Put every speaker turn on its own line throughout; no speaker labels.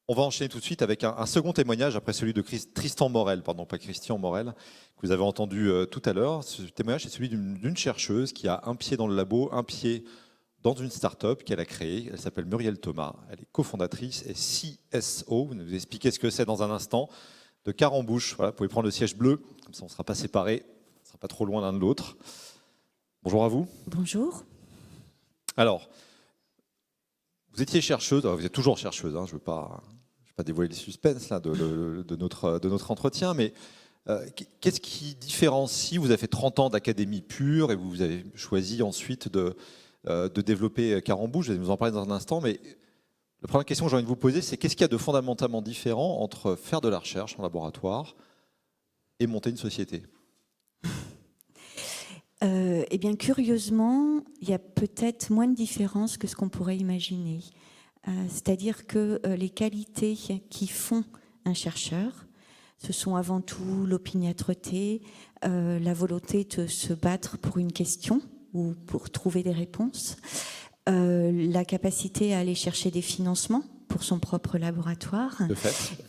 On va enchaîner tout de suite avec un second témoignage après celui de Tristan Morel, pardon, pas Christian Morel, que vous avez entendu tout à l'heure. Ce témoignage, c'est celui d'une chercheuse qui a un pied dans le labo, un pied dans une start-up qu'elle a créée. Elle s'appelle Muriel Thomas. Elle est cofondatrice et CSO. Vous nous expliquez ce que c'est dans un instant. De Carambouche. Voilà, vous pouvez prendre le siège bleu, comme ça on ne sera pas séparés, on ne sera pas trop loin l'un de l'autre. Bonjour à vous.
Bonjour.
Alors, vous étiez chercheuse, vous êtes toujours chercheuse, hein, je ne veux pas dévoiler le suspense là, de notre entretien, mais qu'est-ce qui différencie, vous avez fait 30 ans d'académie pure et vous avez choisi ensuite de développer Carambouche, je vais nous en parler dans un instant, mais la première question que j'ai envie de vous poser, c'est qu'est-ce qu'il y a de fondamentalement différent entre faire de la recherche en laboratoire et monter une société ?
Eh bien, curieusement, il y a peut-être moins de différences que ce qu'on pourrait imaginer. C'est-à-dire que les qualités qui font un chercheur, ce sont avant tout l'opiniâtreté, la volonté de se battre pour une question ou pour trouver des réponses, la capacité à aller chercher des financements pour son propre laboratoire,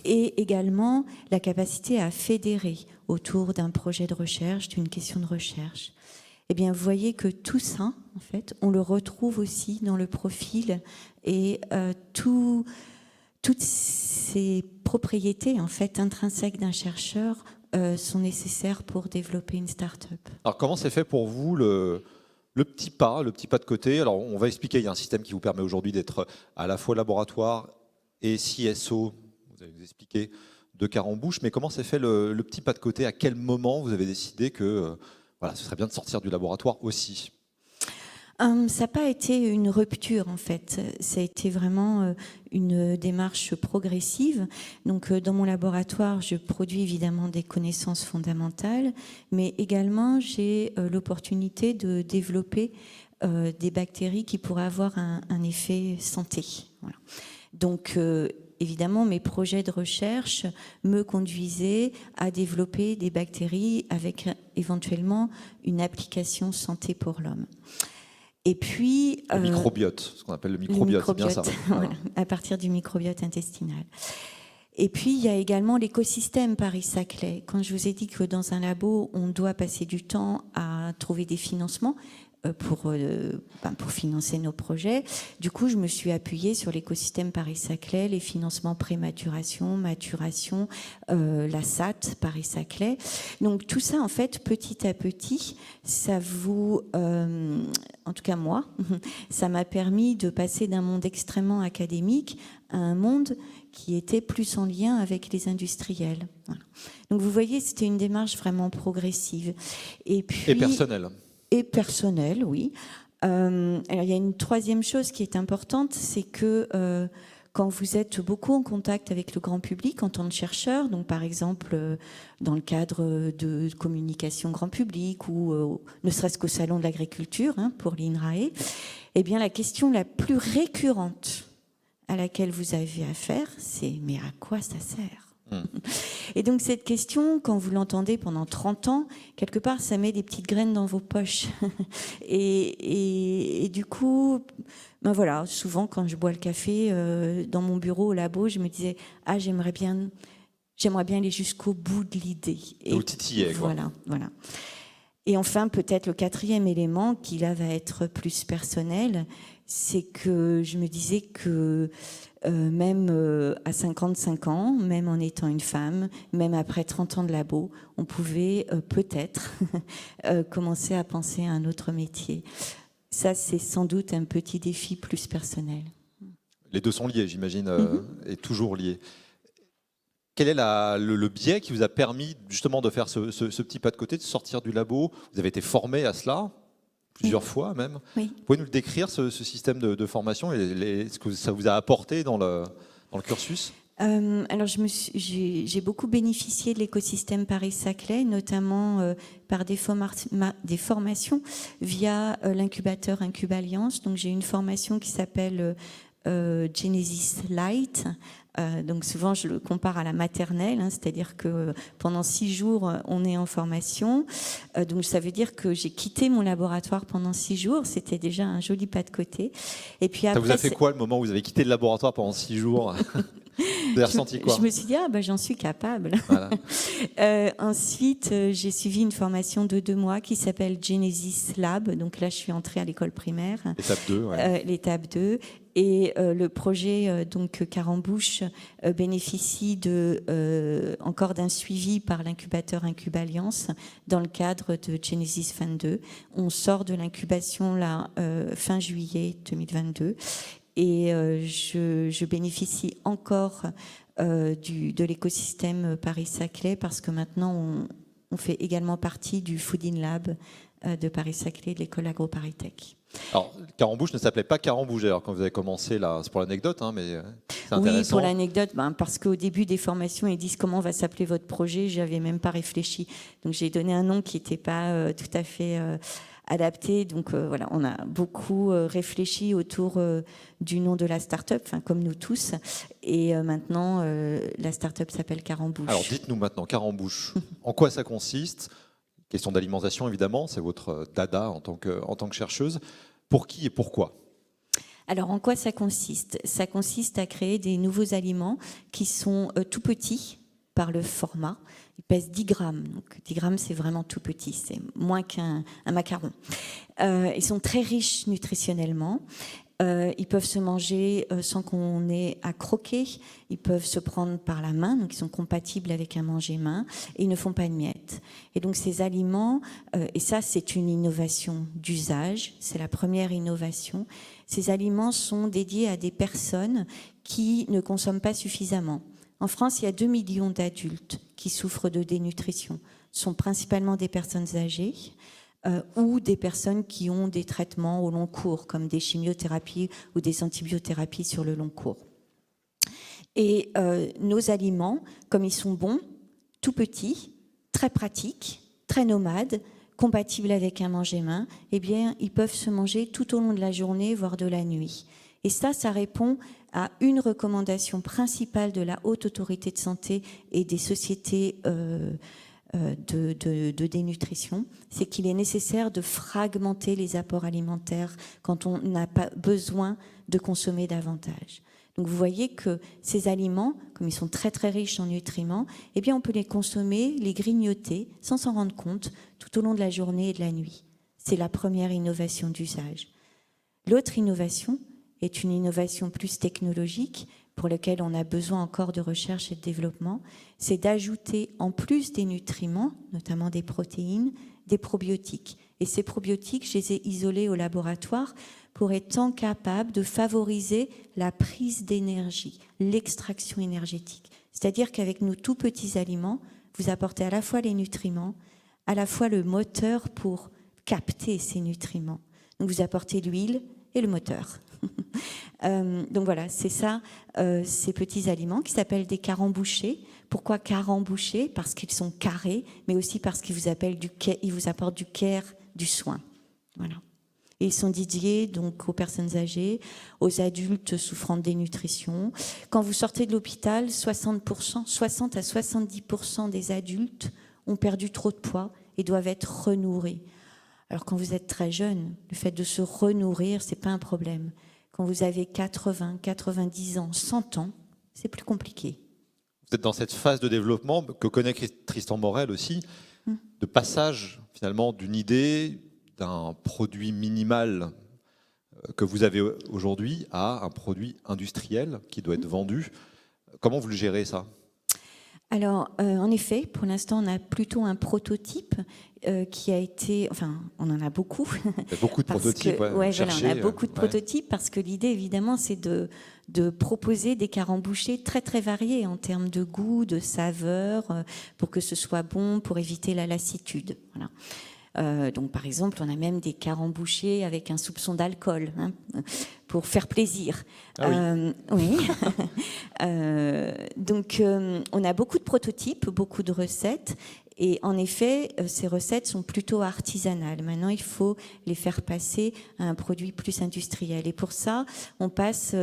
et également la capacité à fédérer autour d'un projet de recherche, d'une question de recherche. Eh bien, vous voyez que tout ça, en fait, on le retrouve aussi dans le profil et toutes ces propriétés, en fait, intrinsèques d'un chercheur sont nécessaires pour développer une start-up.
Alors, comment c'est fait pour vous le petit pas de côté? Alors, on va expliquer, il y a un système qui vous permet aujourd'hui d'être à la fois laboratoire et CSO, vous allez nous expliquer, de Carambouche, mais comment s'est fait le petit pas de côté? À quel moment vous avez décidé que voilà, ce serait bien de sortir du laboratoire aussi?
Ça n'a pas été une rupture, en fait. Ça a été vraiment une démarche progressive. Donc, dans mon laboratoire, je produis évidemment des connaissances fondamentales, mais également, j'ai l'opportunité de développer des bactéries qui pourraient avoir un effet santé. Voilà. Donc, évidemment, mes projets de recherche me conduisaient à développer des bactéries avec éventuellement une application santé pour l'homme. Et puis,
le microbiote, ce qu'on appelle le microbiote, c'est bien ça.
Voilà, à partir du microbiote intestinal. Et puis, il y a également l'écosystème Paris-Saclay. Quand je vous ai dit que dans un labo, on doit passer du temps à trouver des financements pour financer nos projets. Du coup, je me suis appuyée sur l'écosystème Paris-Saclay, les financements pré-maturation, maturation, la SAT Paris-Saclay. Donc tout ça, en fait, petit à petit, ça vous, en tout cas moi, ça m'a permis de passer d'un monde extrêmement académique à un monde qui était plus en lien avec les industriels. Voilà. Donc vous voyez, c'était une démarche vraiment progressive. Et personnelle. Et personnel, oui. Alors, il y a une troisième chose qui est importante, c'est que quand vous êtes beaucoup en contact avec le grand public en tant que chercheur, donc par exemple dans le cadre de communication grand public ou ne serait-ce qu'au salon de l'agriculture pour l'INRAE, eh bien la question la plus récurrente à laquelle vous avez affaire, c'est « mais à quoi ça sert ?» Et donc cette question, quand vous l'entendez pendant 30 ans, quelque part, ça met des petites graines dans vos poches. et du coup, ben voilà, souvent quand je bois le café dans mon bureau au labo, je me disais « ah, j'aimerais bien aller jusqu'au bout de l'idée ».
Vous titillez, quoi.
Voilà. Et enfin, peut-être le quatrième élément, qui là va être plus personnel, c'est que je me disais que même à 55 ans, même en étant une femme, même après 30 ans de labo, on pouvait peut-être commencer à penser à un autre métier. Ça, c'est sans doute un petit défi plus personnel.
Les deux sont liés, j'imagine, et toujours liés. Quel est le biais qui vous a permis justement de faire ce petit pas de côté, de sortir du labo? Vous avez été formé à cela plusieurs fois même.
Oui.
Vous pouvez nous le décrire, ce système de formation, et ce que ça vous a apporté dans le cursus?
Alors, j'ai beaucoup bénéficié de l'écosystème Paris-Saclay, notamment par des formations via l'incubateur Incub-Alliance. Donc, j'ai une formation qui s'appelle Genesis Light. Donc souvent je le compare à la maternelle, c'est-à-dire que pendant 6 jours on est en formation. Donc ça veut dire que j'ai quitté mon laboratoire pendant 6 jours. C'était déjà un joli pas de côté. Et puis après,
ça vous a fait quoi le moment où vous avez quitté le laboratoire pendant 6 jours? Vous avez ressenti quoi?
Je me suis dit, j'en suis capable.
Voilà.
Ensuite, j'ai suivi une formation de 2 mois qui s'appelle Genesis Lab. Donc là, je suis entrée à l'école primaire.
Étape 2, ouais.
L'étape 2. Et le projet donc Carambouche bénéficie encore d'un suivi par l'incubateur Incub-Alliance dans le cadre de Genesis 22. On sort de l'incubation là fin juillet 2022 et je bénéficie encore de l'écosystème Paris-Saclay parce que maintenant on fait également partie du Fooding Lab de Paris-Saclay de l'école AgroParisTech.
Alors, Carambouche ne s'appelait pas Carambouche. Alors, quand vous avez commencé, là, c'est pour l'anecdote, hein, mais c'est intéressant.
Oui, pour l'anecdote, parce qu'au début des formations, ils disent comment va s'appeler votre projet. J'avais même pas réfléchi. Donc, j'ai donné un nom qui n'était pas tout à fait adapté. Donc, voilà, on a beaucoup réfléchi autour du nom de la start-up, comme nous tous. Et maintenant, la start-up s'appelle Carambouche.
Alors, dites-nous maintenant, Carambouche, en quoi ça consiste? Question d'alimentation, évidemment, c'est votre dada en tant que chercheuse. Pour qui et pourquoi?
Alors, en quoi ça consiste? Ça consiste à créer des nouveaux aliments qui sont tout petits par le format. Ils pèsent 10 grammes. Donc, 10 grammes, c'est vraiment tout petit. C'est moins qu'un macaron. Ils sont très riches nutritionnellement. Ils peuvent se manger sans qu'on ait à croquer. Ils peuvent se prendre par la main, donc ils sont compatibles avec un manger-main, et ils ne font pas de miettes. Et donc ces aliments, et ça c'est une innovation d'usage, c'est la première innovation, ces aliments sont dédiés à des personnes qui ne consomment pas suffisamment. En France, il y a 2 millions d'adultes qui souffrent de dénutrition. Ce sont principalement des personnes âgées, ou des personnes qui ont des traitements au long cours, comme des chimiothérapies ou des antibiothérapies sur le long cours. Et nos aliments, comme ils sont bons, tout petits, très pratiques, très nomades, compatibles avec un manger-main, eh bien, ils peuvent se manger tout au long de la journée, voire de la nuit. Et ça répond à une recommandation principale de la Haute Autorité de Santé et des sociétés de dénutrition, c'est qu'il est nécessaire de fragmenter les apports alimentaires quand on n'a pas besoin de consommer davantage. Donc vous voyez que ces aliments, comme ils sont très très riches en nutriments, eh bien on peut les consommer, les grignoter sans s'en rendre compte tout au long de la journée et de la nuit. C'est la première innovation d'usage. L'autre innovation est une innovation plus technologique pour laquelle on a besoin encore de recherche et de développement, c'est d'ajouter en plus des nutriments, notamment des protéines, des probiotiques. Et ces probiotiques, je les ai isolés au laboratoire pour être capables de favoriser la prise d'énergie, l'extraction énergétique. C'est-à-dire qu'avec nos tout petits aliments, vous apportez à la fois les nutriments, à la fois le moteur pour capter ces nutriments. Donc vous apportez l'huile et le moteur. Donc voilà, c'est ça, ces petits aliments qui s'appellent des carambouchés. Pourquoi carambouchés? Parce qu'ils sont carrés, mais aussi parce qu'ils vous apportent du care, du soin. Voilà. Et ils sont dédiés donc aux personnes âgées, aux adultes souffrant de dénutrition. Quand vous sortez de l'hôpital, 60 à 70% des adultes ont perdu trop de poids et doivent être renourris. Alors quand vous êtes très jeune, le fait de se renourrir, c'est pas un problème. Quand vous avez 80, 90 ans, 100 ans, c'est plus compliqué.
Vous êtes dans cette phase de développement que connaît Tristan Morel aussi, de passage finalement d'une idée, d'un produit minimal que vous avez aujourd'hui à un produit industriel qui doit être vendu. Comment vous le gérez ça ?
Alors, en effet, pour l'instant, on a plutôt un prototype qui a été... Enfin, on en a beaucoup.
Il y a beaucoup de prototypes.
Voilà, on a beaucoup de prototypes parce que l'idée, évidemment, c'est de proposer des carambouchés très, très variés en termes de goût, de saveur, pour que ce soit bon, pour éviter la lassitude. Voilà. Donc, par exemple, on a même des carambouchés avec un soupçon d'alcool, pour faire plaisir. Ah oui. Donc, on a beaucoup de prototypes, beaucoup de recettes. Et en effet, ces recettes sont plutôt artisanales. Maintenant, il faut les faire passer à un produit plus industriel. Et pour ça, on passe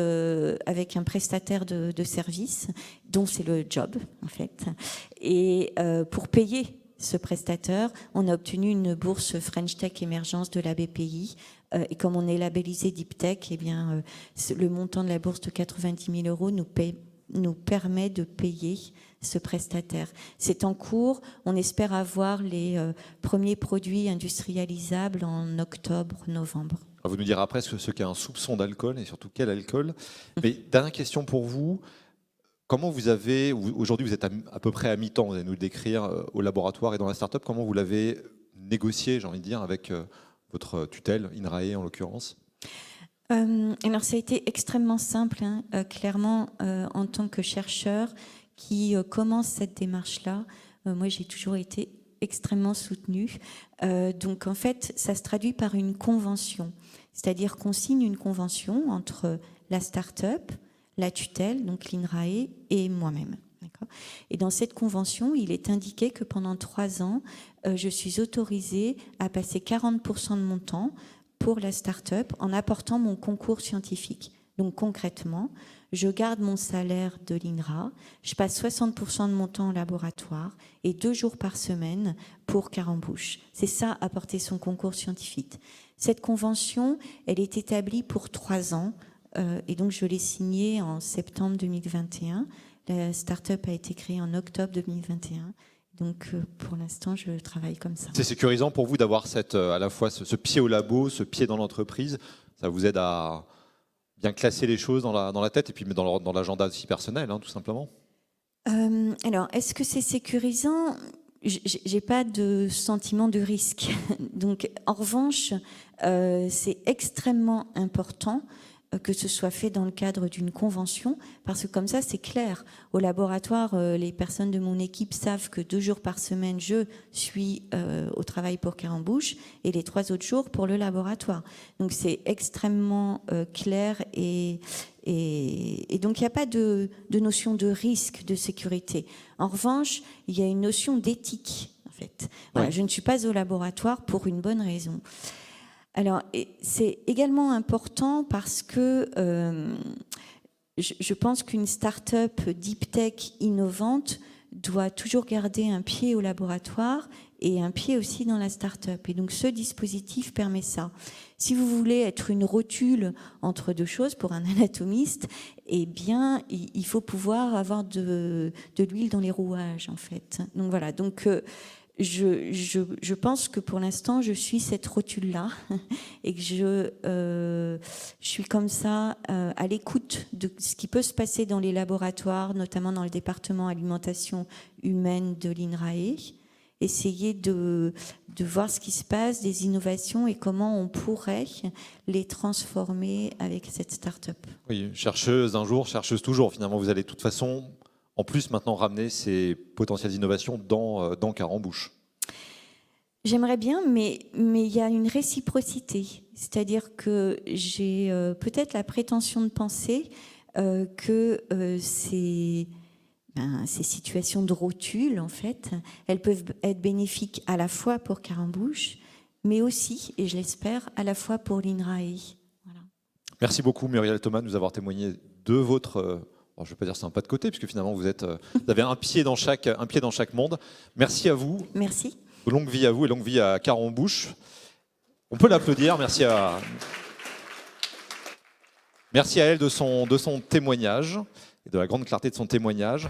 avec un prestataire de service, dont c'est le job, en fait. Et pour payer ce prestataire, on a obtenu une bourse French Tech Émergence de la BPI. Et comme on est labellisé Deep Tech, eh bien, le montant de la bourse de 90 000 € nous nous permet de payer ce prestataire. C'est en cours, on espère avoir les premiers produits industrialisables en octobre-novembre.
Vous nous direz après ce qu'est un soupçon d'alcool et surtout quel alcool. Mais dernière question pour vous. Comment vous avez, aujourd'hui vous êtes à peu près à mi-temps, vous allez nous le décrire au laboratoire et dans la start-up, comment vous l'avez négocié, j'ai envie de dire, avec votre tutelle, INRAE en l'occurrence?
Alors ça a été extrêmement simple, hein. Clairement, en tant que chercheur qui commence cette démarche-là, moi j'ai toujours été extrêmement soutenue. Donc en fait, ça se traduit par une convention, c'est-à-dire qu'on signe une convention entre la start-up, la tutelle, donc l'INRAE, et moi-même. Et dans cette convention, il est indiqué que pendant 3 ans, je suis autorisée à passer 40% de mon temps pour la start-up en apportant mon concours scientifique. Donc concrètement, je garde mon salaire de l'INRA, je passe 60% de mon temps au laboratoire et 2 jours par semaine pour Carambouche. C'est ça, apporter son concours scientifique. Cette convention, elle est établie pour 3 ans et donc je l'ai signée en septembre 2021. La start-up a été créée en octobre 2021. Donc, pour l'instant, je travaille comme ça.
C'est sécurisant pour vous d'avoir à la fois ce pied au labo, ce pied dans l'entreprise. Ça vous aide à bien classer les choses dans la tête et puis dans l'agenda aussi personnel, hein, tout simplement.
Alors, est-ce que c'est sécurisant ? J'ai pas de sentiment de risque. Donc, en revanche, c'est extrêmement important que ce soit fait dans le cadre d'une convention, parce que comme ça, c'est clair. Au laboratoire, les personnes de mon équipe savent que 2 jours par semaine, je suis au travail pour Carambouche et les 3 autres jours pour le laboratoire. Donc, c'est extrêmement clair et donc, il n'y a pas de notion de risque, de sécurité. En revanche, il y a une notion d'éthique, en fait. Voilà, je ne suis pas au laboratoire pour une bonne raison. Alors, c'est également important parce que je pense qu'une start-up deep tech innovante doit toujours garder un pied au laboratoire et un pied aussi dans la start-up. Et donc, ce dispositif permet ça. Si vous voulez être une rotule entre 2 choses pour un anatomiste, eh bien, il faut pouvoir avoir de l'huile dans les rouages, en fait. Donc, voilà. Donc, je pense que pour l'instant, je suis cette rotule-là et que je suis comme ça à l'écoute de ce qui peut se passer dans les laboratoires, notamment dans le département alimentation humaine de l'INRAE, essayer de voir ce qui se passe, des innovations et comment on pourrait les transformer avec cette start-up.
Oui, chercheuse un jour, chercheuse toujours. Finalement, vous allez de toute façon... En plus, maintenant, ramener ces potentielles innovations dans Carambouche.
J'aimerais bien, mais il y a une réciprocité. C'est-à-dire que j'ai peut-être la prétention de penser que ces situations de rotule, en fait, elles peuvent être bénéfiques à la fois pour Carambouche, mais aussi, et je l'espère, à la fois pour l'INRAE. Voilà.
Merci beaucoup, Muriel Thomas, de nous avoir témoigné de votre... je ne vais pas dire c'est un pas de côté, puisque finalement vous avez un pied dans chaque monde. Merci à vous.
Merci.
Longue vie à vous et longue vie à Carambouche. On peut l'applaudir. Merci à elle de son témoignage et de la grande clarté de son témoignage.